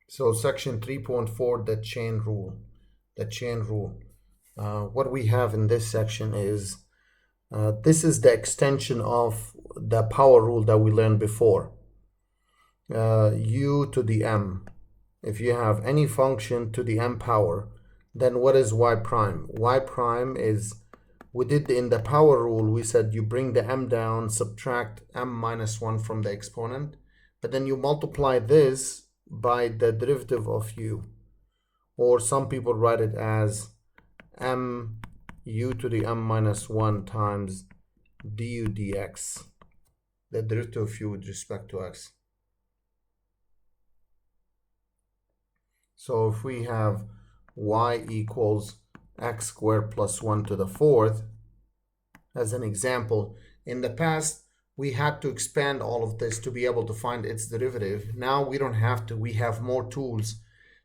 So section 3.4, the chain rule. The chain rule. What we have in this section is, this is the extension of the power rule that we learned before. U to the m. If you have any function to the m power, then what is y prime? Y prime is, we did in the power rule, we said you bring the m down, subtract m minus 1 from the exponent, but then you multiply this by the derivative of u. Or some people write it as m u to the m minus 1 times du dx, the derivative of u with respect to x. So if we have y equals x squared plus 1 to the fourth, as an example, in the past, we had to expand all of this to be able to find its derivative. Now we don't have to. We have more tools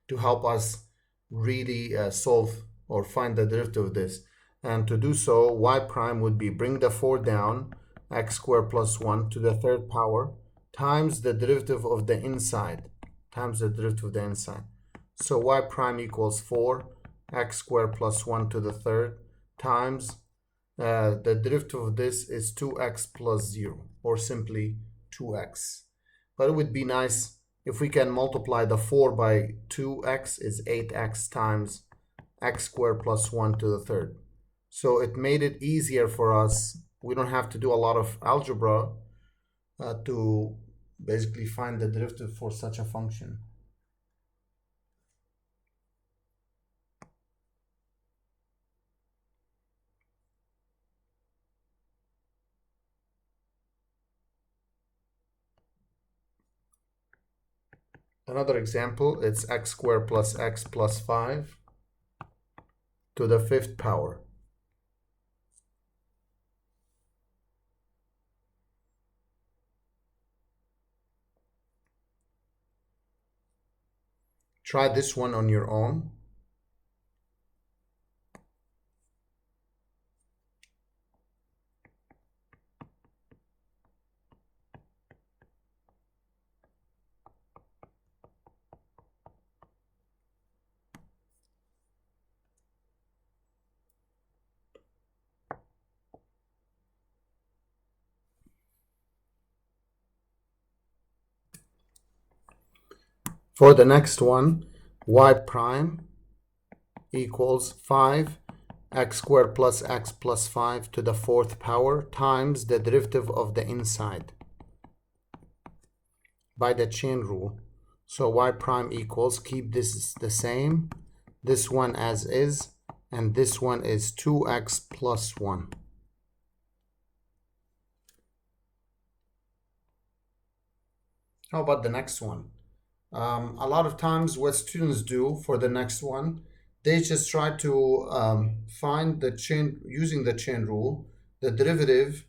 to help us really solve or find the derivative of this. And to do so, y prime would be bring the 4 down, x squared plus 1 to the third power, times the derivative of the inside, times the derivative of the inside. So y prime equals 4, x squared plus 1 to the third, times the derivative of this is 2x plus 0, or simply 2x. But it would be nice if we can multiply the 4 by 2x is 8x times x squared plus 1 to the third. So it made it easier for us. We don't have to do a lot of algebra to basically find the derivative for such a function. Another example, it's x squared plus x plus 5 to the fifth power. Try this one on your own. For the next one, y prime equals 5 x squared plus x plus 5 to the fourth power times the derivative of the inside by the chain rule. So y prime equals, keep this the same, this one as is, and this one is 2x plus 1. How about the next one? A lot of times what students do for the next one, they just try to find the chain, using the chain rule, the derivative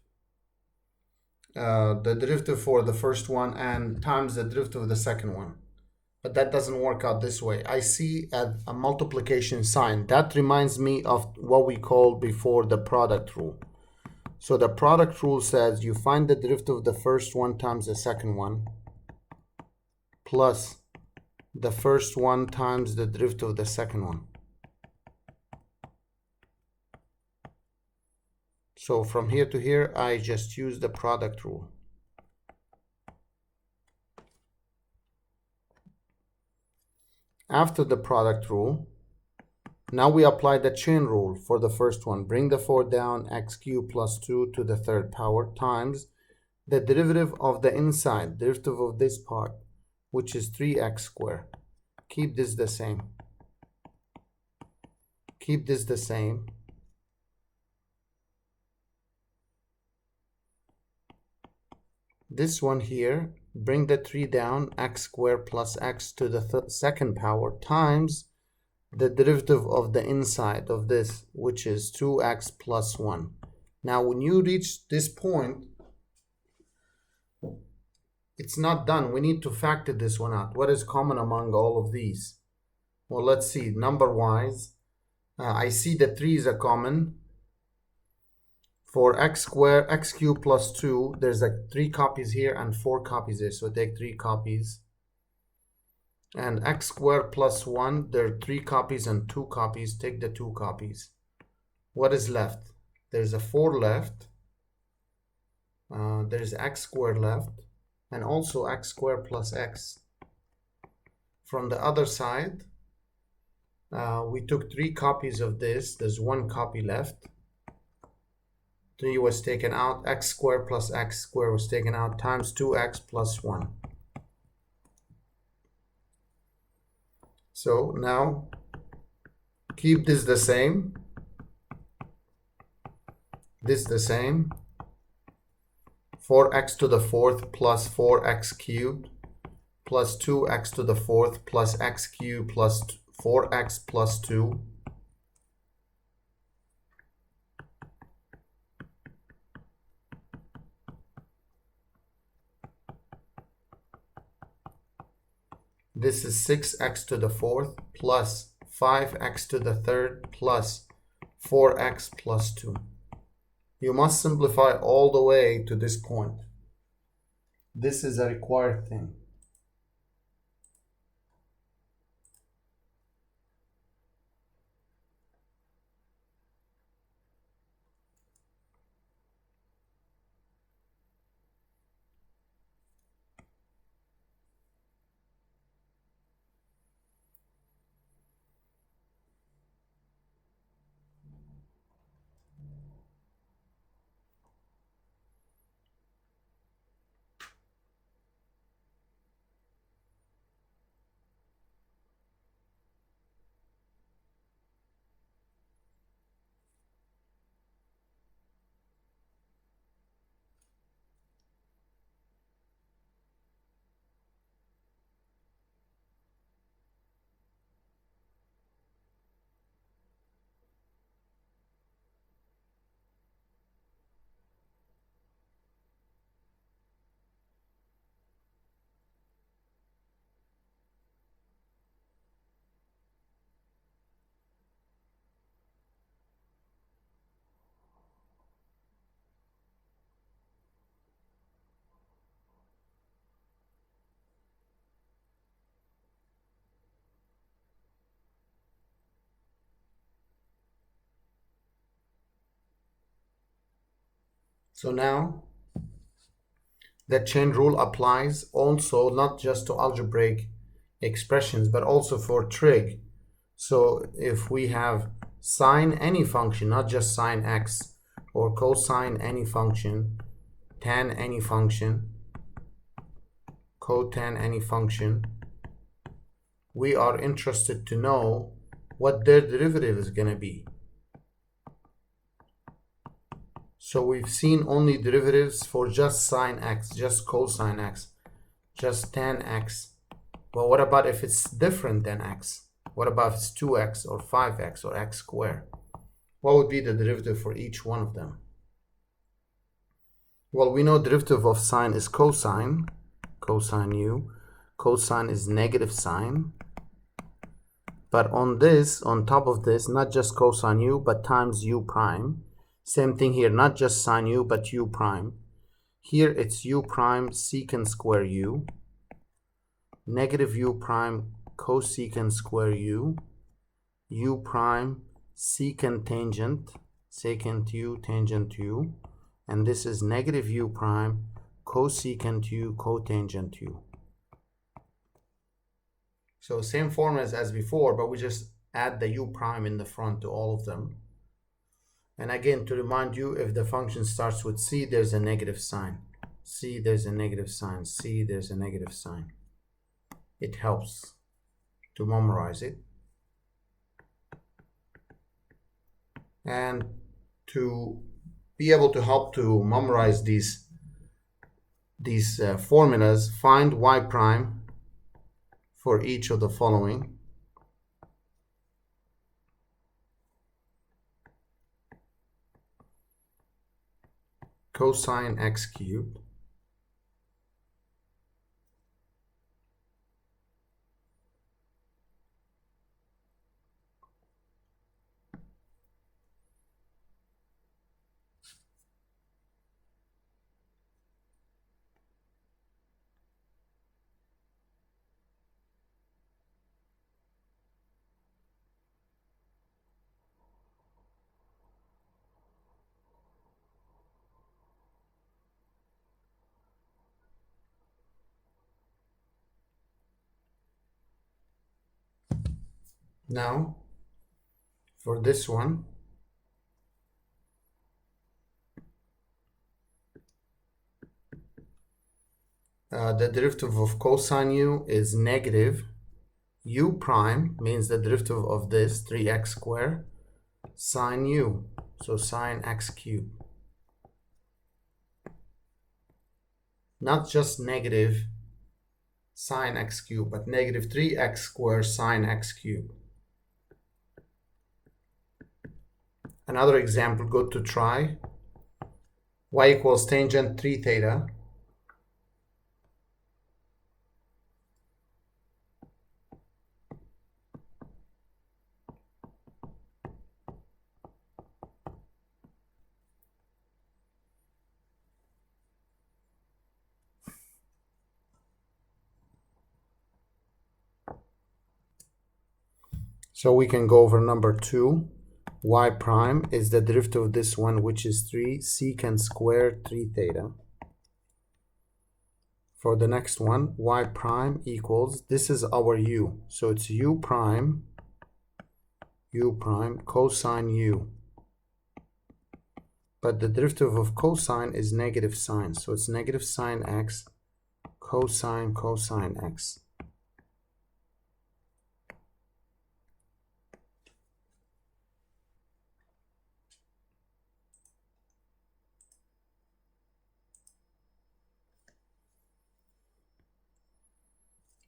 for the first one and times the derivative of the second one. But that doesn't work out this way. I see a multiplication sign. That reminds me of what we called before the product rule. So the product rule says you find the derivative of the first one times the second one, plus the first one times the derivative of the second one. So from here to here, I just use the product rule. After the product rule, now we apply the chain rule for the first one. Bring the 4 down, x cubed plus 2 to the third power times the derivative of the inside, derivative of this part, which is 3x squared. Keep this the same. Keep this the same. This one here, bring the 3 down, x squared plus x to the second power times the derivative of the inside of this, which is 2x plus 1. Now, when you reach this point, it's not done. We need to factor this one out. What is common among all of these? Well, let's see. Number-wise, I see the 3 is a common. For x cubed plus 2, there's like 3 copies here and 4 copies there. So take 3 copies. And x squared plus 1, there are 3 copies and 2 copies. Take the 2 copies. What is left? There's a 4 left. There's x squared left. And also x squared plus x. From the other side, we took 3 copies of this. There's 1 copy left. 3 was taken out. X squared plus x squared was taken out times 2x plus 1. So now keep this the same. This the same. 4x to the fourth plus 4x cubed plus 2x to the fourth plus x cubed plus 4x plus 2. This is 6x to the fourth plus 5x to the third plus 4x plus 2. You must simplify all the way to this point. This is a required thing. So now the chain rule applies also not just to algebraic expressions but also for trig. So if we have sine any function, not just sine x, or cosine any function, tan any function, cotan any function, we are interested to know what their derivative is going to be. So we've seen only derivatives for just sine x, just cosine x, just tan x. But what about if it's different than x? What about if it's 2x or 5x or x squared? What would be the derivative for each one of them? Well, we know derivative of sine is cosine, cosine u. Cosine is negative sine. But on this, on top of this, not just cosine u, but times u prime. Same thing here, not just sine u, but u prime. Here it's u prime secant square u, negative u prime cosecant square u, u prime secant tangent, secant u tangent u, and this is negative u prime cosecant u cotangent u. So same formulas as before, but we just add the u prime in the front to all of them. And again, to remind you, if the function starts with c, there's a negative sign. C, there's a negative sign. C, there's a negative sign. It helps to memorize it. And to be able to help to memorize these formulas, find y prime for each of the following. Cosine x cubed Now, for this one, the derivative of cosine u is negative u prime, means the derivative of this 3x squared sine u, so sine x cubed. Not just negative sine x cubed, but negative 3x squared sine x cubed. Another example, good to try. Y equals tangent 3 theta. So we can go over number 2. Y prime is the derivative of this one, which is 3 secant squared 3 theta. For the next one, y prime equals, this is our u, so it's u prime cosine u. But the derivative of cosine is negative sine, so it's negative sine x cosine x.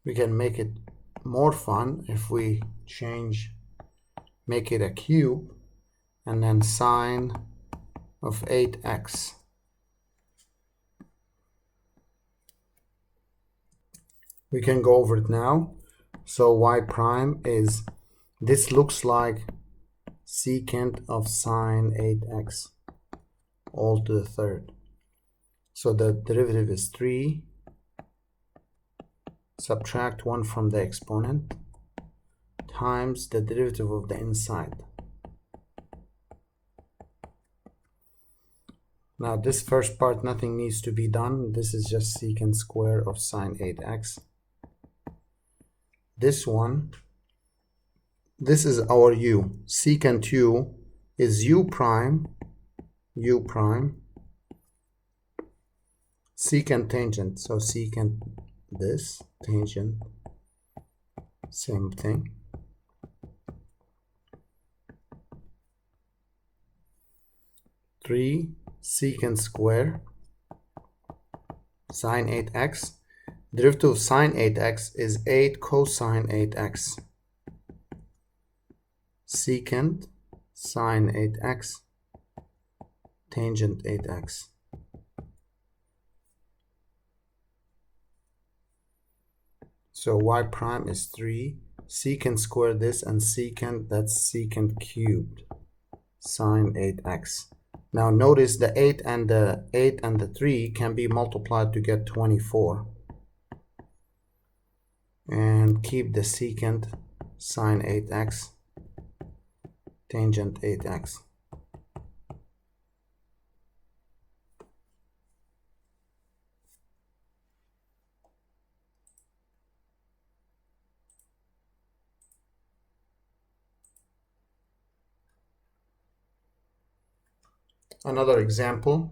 We can make it more fun if we make it a cube, and then sine of 8x. We can go over it now. So y prime is, this looks like secant of sine 8x all to the third. So the derivative is 3, subtract 1 from the exponent, times the derivative of the inside. Now this first part, nothing needs to be done. This is just secant square of sine 8x. This one, this is our u. Secant u is u prime, secant tangent. So secant this, tangent, same thing. Three secant square sine 8x. Derivative of sine 8x is 8 cosine 8x. Secant sine 8x tangent 8x. So y prime is 3. Secant square this, and secant, that's secant cubed sine 8x. Now notice the 8 and the 3 can be multiplied to get 24. And keep the secant sine 8x tangent 8x. Another example,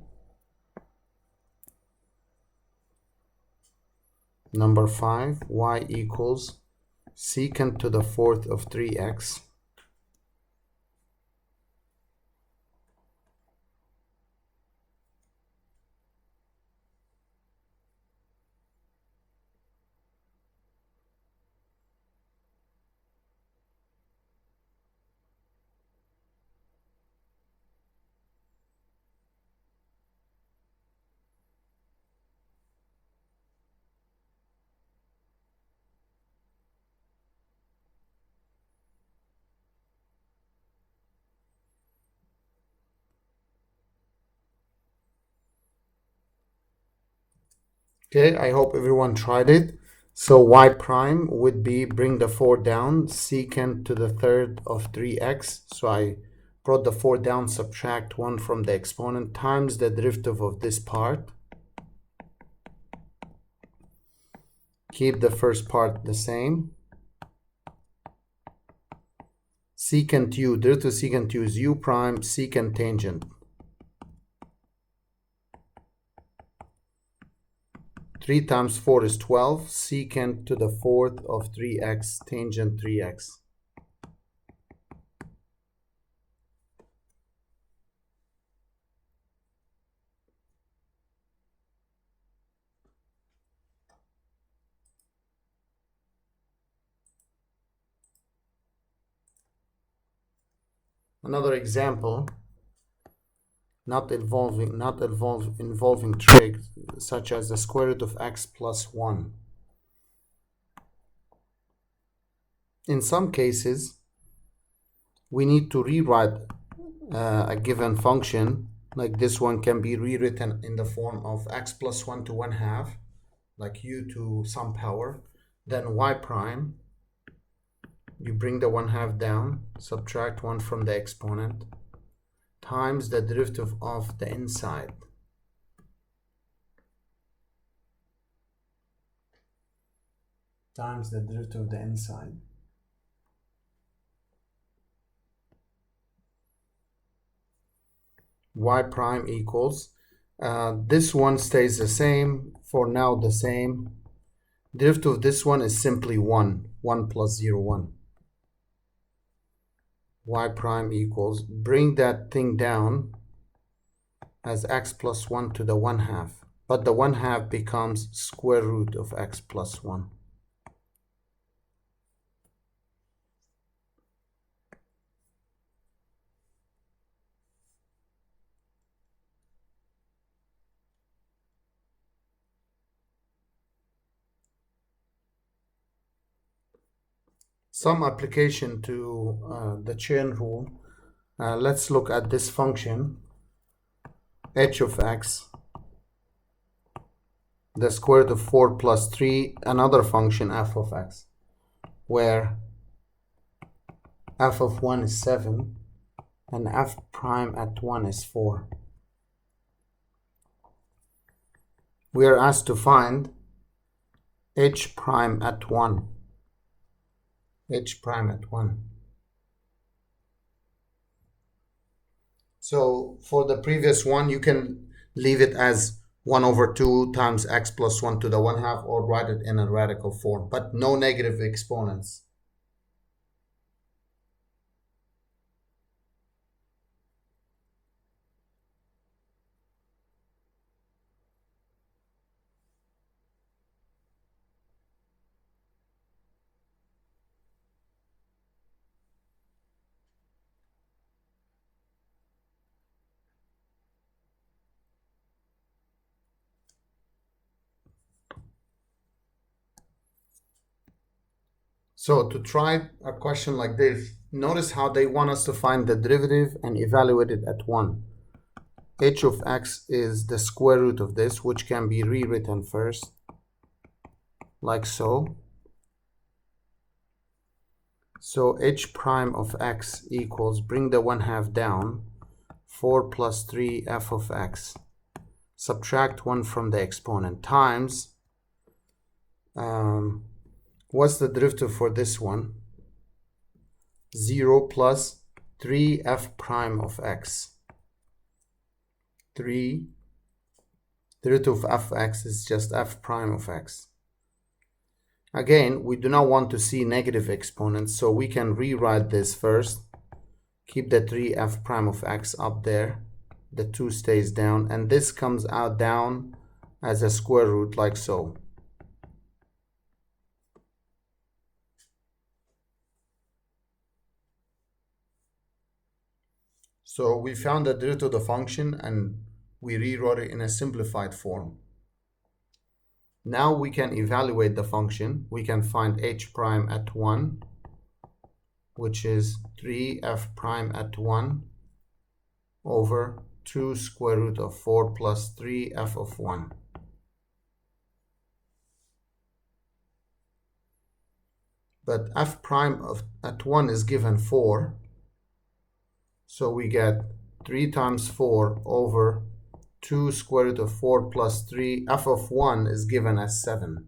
number 5, y equals secant to the fourth of 3x Okay, I hope everyone tried it. So y prime would be, bring the 4 down, secant to the third of 3x. So I brought the 4 down, subtract 1 from the exponent, times the derivative of this part. Keep the first part the same. secant u, derivative of secant u is u prime secant tangent. 3 times 4 is 12, secant to the fourth of 3x tangent 3x. Another example, not involving trig, such as the square root of x plus 1. In some cases, we need to rewrite a given function, like this one can be rewritten in the form of x plus 1 to 1/2, like u to some power, then y prime, you bring the 1/2 down, subtract 1 from the exponent, times the derivative of the inside. Times the derivative of the inside. Y prime equals, this one stays the same, for now the same. Derivative of this one is simply 1, 1 plus 0, 1. Y prime equals, bring that thing down as x plus 1 to the 1/2, but the 1/2 becomes square root of x plus 1. Some application to the chain rule. Let's look at this function, h of x, the square root of 4 plus 3, another function f of x, where f of 1 is 7 and f prime at 1 is 4. We are asked to find h prime at 1. H prime at 1. So for the previous one, you can leave it as 1 over 2 times x plus 1 to the 1/2, or write it in a radical form, but no negative exponents. So to try a question like this, notice how they want us to find the derivative and evaluate it at 1. H of x is the square root of this, which can be rewritten first, like so. So h prime of x equals, bring the 1/2 down, 4 plus 3 f of x, subtract 1 from the exponent, times, what's the derivative for this one? 0 plus 3 f prime of x. 3, derivative of f of x is just f prime of x. Again, we do not want to see negative exponents, so we can rewrite this first. Keep the 3 f prime of x up there. The 2 stays down, and this comes out down as a square root, like so. So we found the derivative of the function and we rewrote it in a simplified form. Now we can evaluate the function. We can find h prime at 1, which is 3f prime at 1 over 2 square root of 4 plus 3 f of 1. But f prime at 1 is given 4. So we get 3 times 4 over 2 square root of 4 plus 3. F of 1 is given as 7.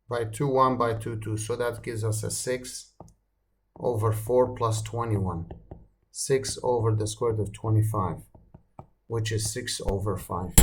by 2, 1 by 2, 2. So that gives us a 6 over 4 plus 21. 6 over the square root of 25, which is 6 over 5.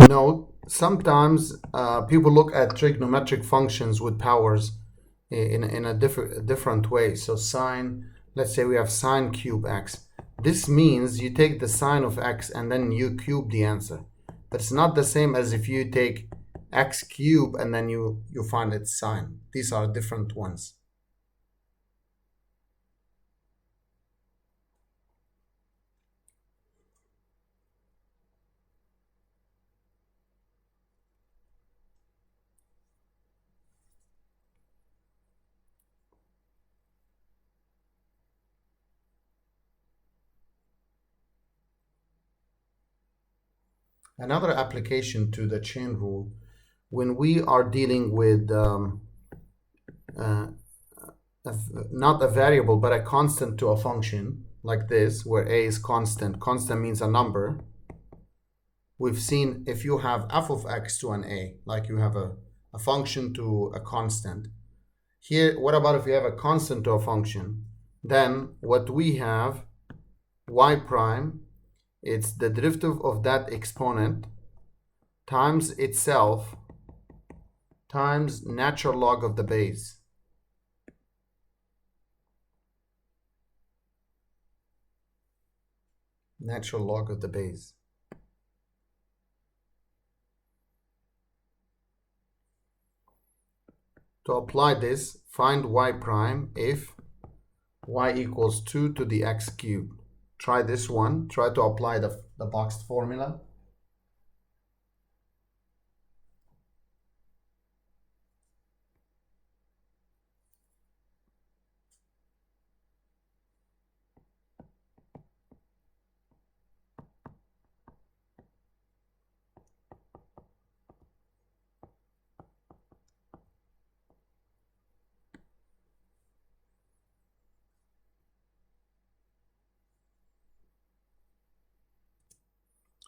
Note, sometimes people look at trigonometric functions with powers in a different way. So sine, let's say we have sine cube x. This means you take the sine of x and then you cube the answer. But it's not the same as if you take x cube and then you find its sine. These are different ones. Another application to the chain rule, when we are dealing with not a variable but a constant to a function like this, where a is constant, constant means a number. We've seen if you have f of x to an a, like you have a function to a constant. Here, what about if you have a constant to a function? Then what we have, y prime, it's the derivative of that exponent times itself times natural log of the base. Natural log of the base. To apply this, find y prime if y equals 2 to the x cubed. Try this one. Try to apply the boxed formula.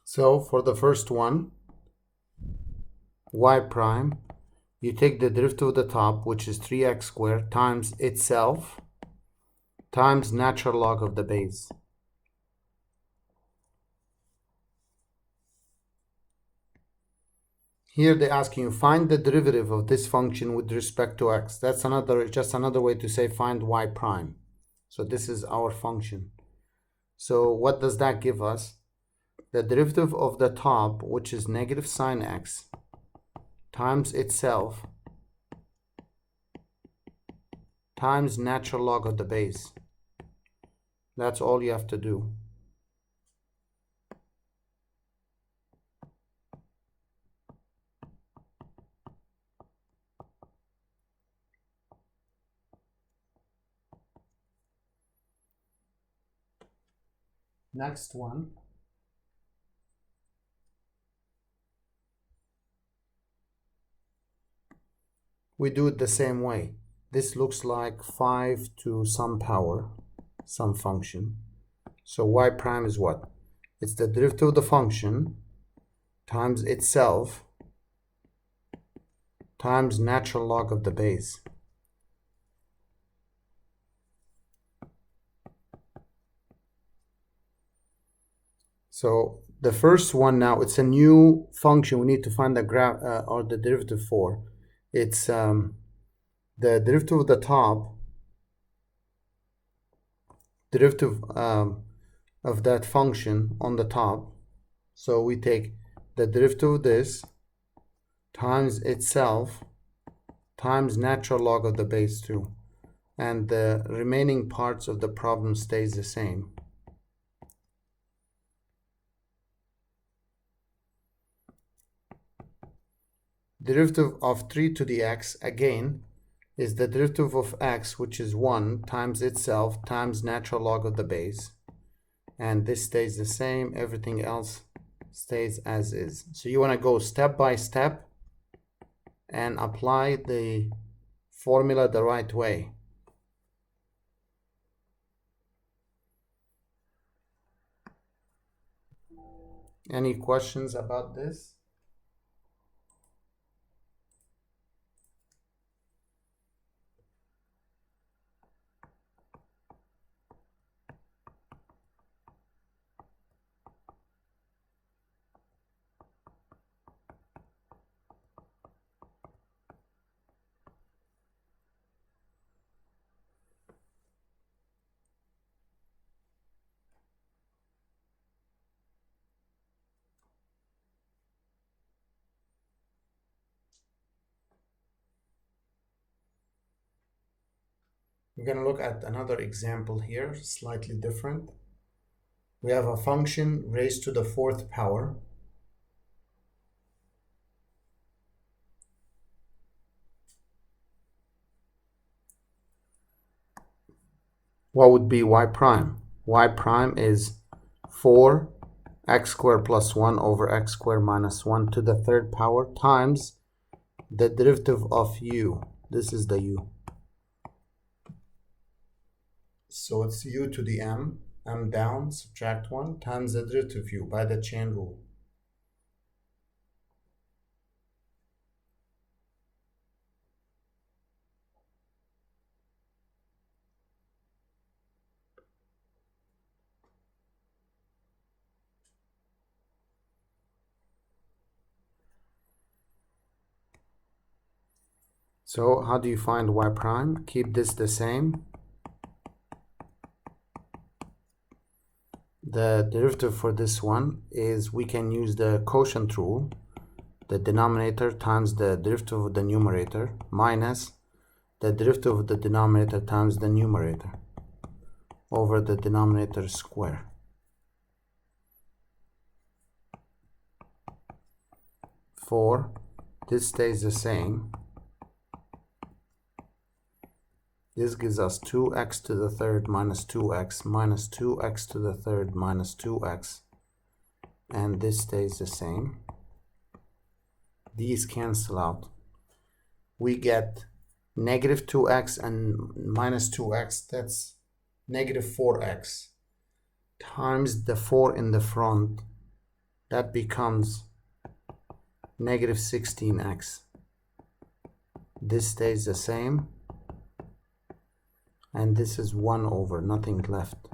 So for the first one, y prime, you take the derivative of the top, which is 3x squared, times itself, times natural log of the base. Here they're asking you, find the derivative of this function with respect to x. That's just another way to say find y prime. So this is our function. So what does that give us? The derivative of the top, which is negative sine x, times itself, times natural log of the base. That's all you have to do. Next one. We do it the same way. This looks like 5 to some power, some function. So y prime is what? It's the derivative of the function times itself times natural log of the base. So the first one now, it's a new function we need to find the graph or the derivative for. It's the derivative of the top, derivative of that function on the top. So we take the derivative of this times itself times natural log of the base 2. And the remaining parts of the problem stays the same. Derivative of 3 to the x, again, is the derivative of x, which is 1 times itself times natural log of the base. And this stays the same, everything else stays as is. So you want to go step by step and apply the formula the right way. Any questions about this? We're going to look at another example here, slightly different. We have a function raised to the 4th power. What would be y prime? Y prime is 4 x squared plus 1 over x squared minus 1 to the 3rd power times the derivative of u. This is the u. So it's u to the m down, subtract 1, times the derivative u by the chain rule. So how do you find y prime? Keep this the same. The derivative for this one is we can use the quotient rule, the denominator times the derivative of the numerator minus the derivative of the denominator times the numerator over the denominator square. This stays the same. This gives us 2x to the 3rd minus 2x minus 2x to the 3rd minus 2x. And this stays the same. These cancel out. We get negative 2x and minus 2x. That's negative 4x times the 4 in the front. That becomes negative 16x. This stays the same. And this is 1 over, nothing left.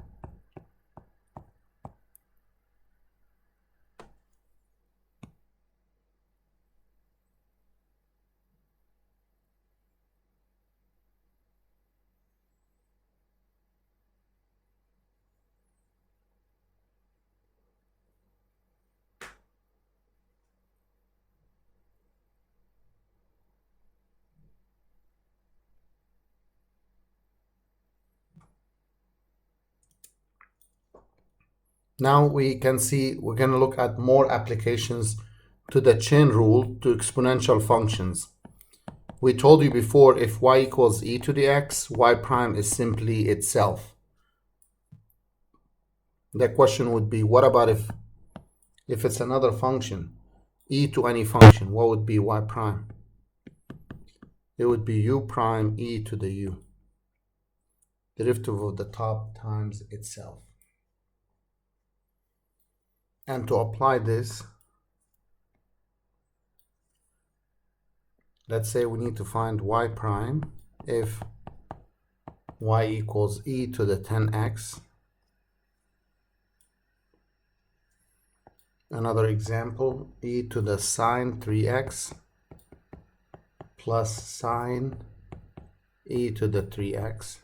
Now we can see we're going to look at more applications to the chain rule to exponential functions. We told you before, if y equals e to the x, y prime is simply itself. The question would be, what about if it's another function, e to any function, what would be y prime? It would be u prime e to the u, derivative of the top times itself. And to apply this, let's say we need to find y prime if y equals e to the 10x. Another example, e to the sine 3x plus sine e to the 3x.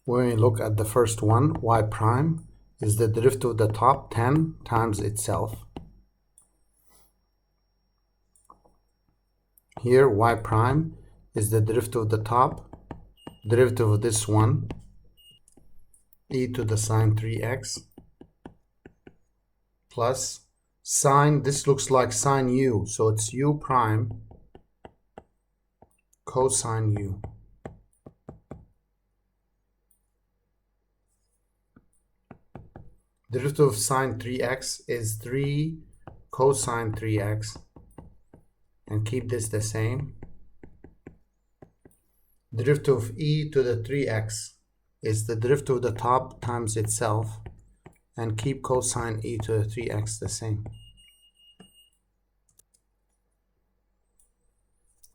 When we look at the first one, y prime is the derivative of the top 10 times itself. Here, y prime is the derivative of the top derivative of this one, e to the sine 3x, plus sine, this looks like sine u, so it's u prime cosine u. Derivative of sine 3x is 3 cosine 3x, and keep this the same. Derivative of e to the 3x is the derivative of the top times itself, and keep cosine e to the 3x the same.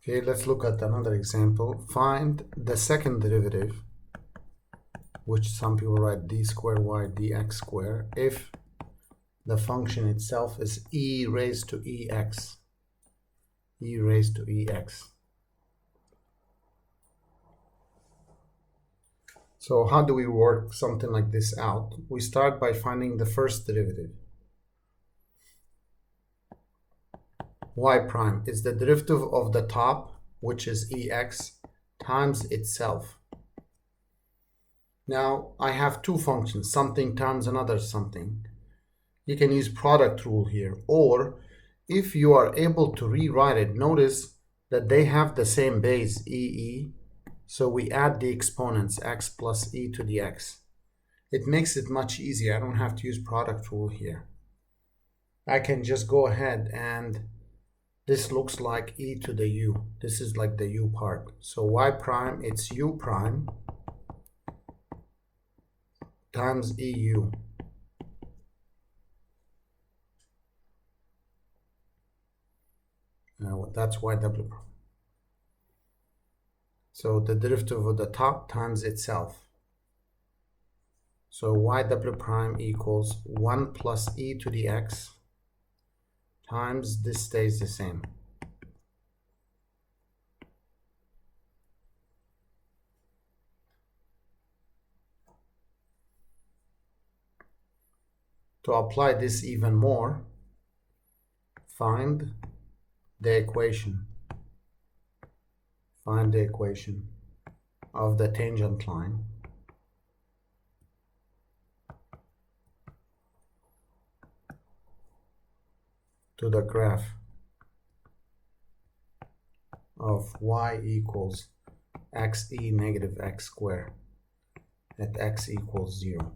Okay, let's look at another example. Find the second derivative, which some people write d squared y dx squared, if the function itself is e raised to ex. E raised to ex. So how do we work something like this out? We start by finding the first derivative. Y prime is the derivative of the top, which is ex, times itself. Now I have two functions, something times another something. You can use product rule here, or if you are able to rewrite it, notice that they have the same base, ee, so we add the exponents, x plus e to the x. It makes it much easier. I don't have to use product rule here. I can just go ahead, and this looks like e to the u. This is like the u part. So y prime, it's u prime times eu. That's y w prime. So the derivative of the top times itself. So y w prime equals 1 plus e to the x times, this stays the same. To apply this even more, find the equation. Find the equation of the tangent line to the graph of y equals xe negative x squared at x equals 0.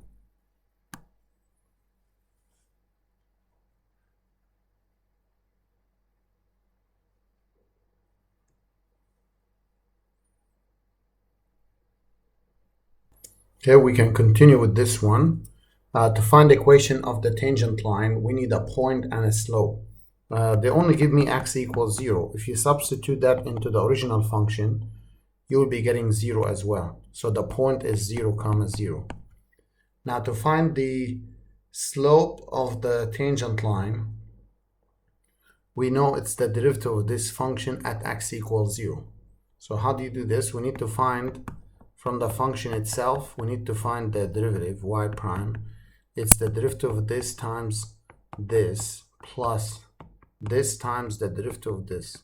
Okay, we can continue with this one. To find the equation of the tangent line, we need a point and a slope. They only give me x equals 0. If you substitute that into the original function, you will be getting 0 as well. So the point is 0 comma 0. Now to find the slope of the tangent line, we know it's the derivative of this function at x equals 0. So how do you do this? We need to find from the function itself, we need to find the derivative, y prime. It's the derivative of this times this plus this times the derivative of this.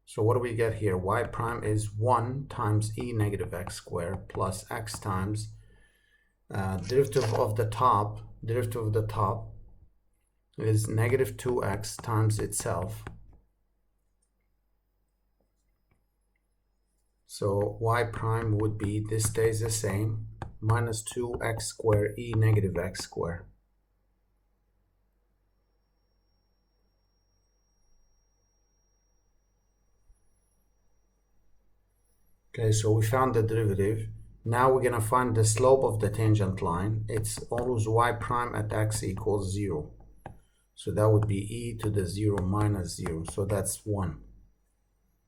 So what do we get here? Y prime is 1 times e negative x squared plus x times derivative of the top is negative 2x times itself. So y prime would be, this stays the same, minus 2x squared e negative x squared. Okay, so we found the derivative. Now we're going to find the slope of the tangent line. It's always y prime at x equals 0. So that would be e to the 0 minus 0. So that's 1.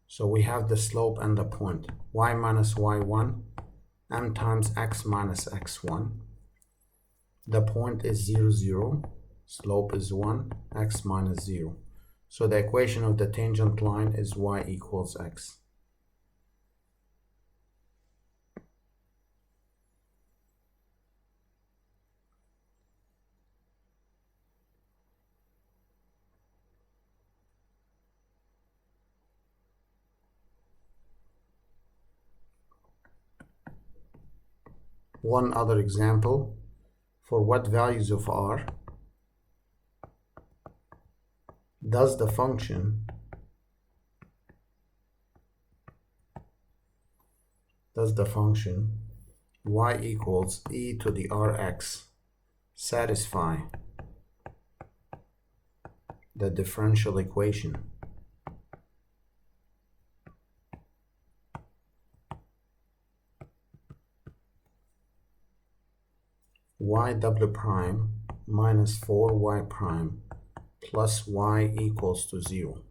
So we have the slope and the point. Y minus y1, m times x minus x1. The point is 0, 0. Slope is 1, x minus 0. So the equation of the tangent line is y equals x. one other example for what values of r does the function y equals e to the rx satisfy the differential equation. Y double prime minus 4y prime plus y equals to 0.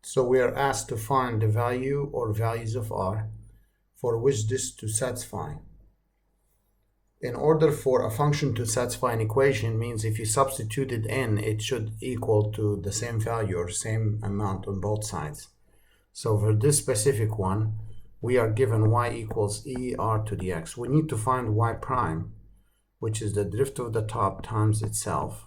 So we are asked to find the value or values of r for which this to satisfy. In order for a function to satisfy an equation means if you substitute it in, it should equal to the same value or same amount on both sides. So for this specific one, we are given y equals e r to the x. We need to find y prime, which is the derivative of the top times itself,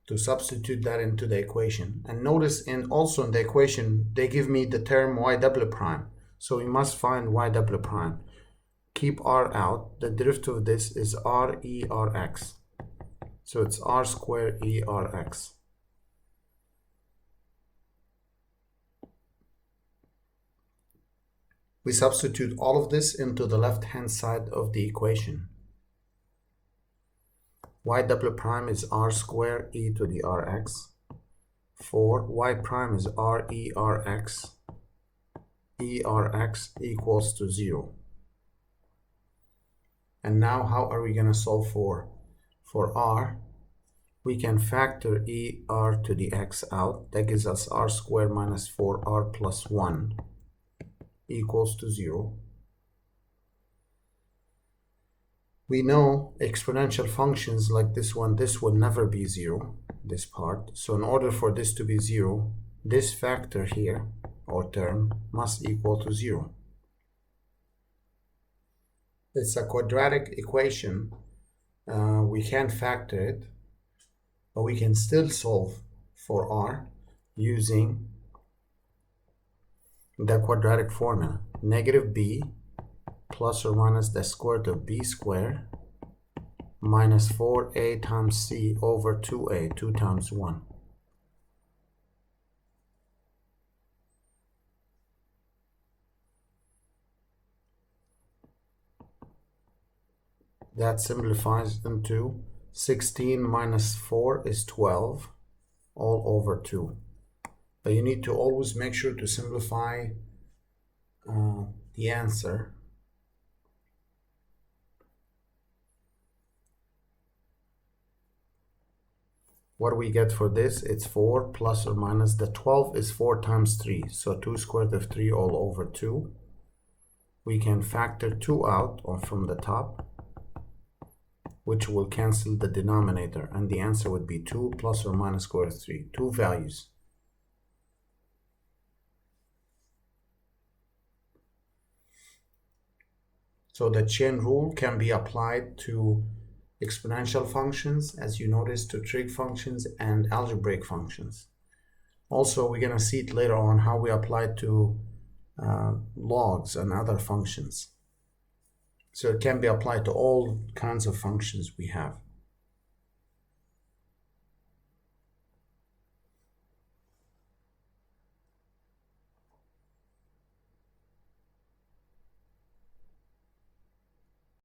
to substitute that into the equation. And notice also in the equation, they give me the term y double prime. So we must find y double prime. Keep r out. The derivative of this is r e r x. So it's r squared e r x. We substitute all of this into the left-hand side of the equation. Y double prime is r squared e to the rx. For y prime is r e r x. E r x equals to 0. And now how are we going to solve for r? We can factor e r to the x out. That gives us r squared minus 4r plus 1 equals to 0. We know exponential functions like this will never be 0, this part. So in order for this to be 0, this factor here, or term, must equal to 0. It's a quadratic equation. We can't factor it, but we can still solve for r using the quadratic formula. Negative b plus or minus the square root of b squared minus 4a times c over 2a, 2 times 1. That simplifies into 16 minus 4 is 12, all over 2. But you need to always make sure to simplify the answer. What do we get for this? It's 4 plus or minus the 12 is 4 times 3. So 2 squared of 3 all over 2. We can factor 2 out or from the top, which will cancel the denominator, and the answer would be 2 plus or minus square root of 3, 2 values. So the chain rule can be applied to exponential functions, as you notice, to trig functions and algebraic functions. Also, we're going to see it later on how we apply it to logs and other functions. So it can be applied to all kinds of functions we have.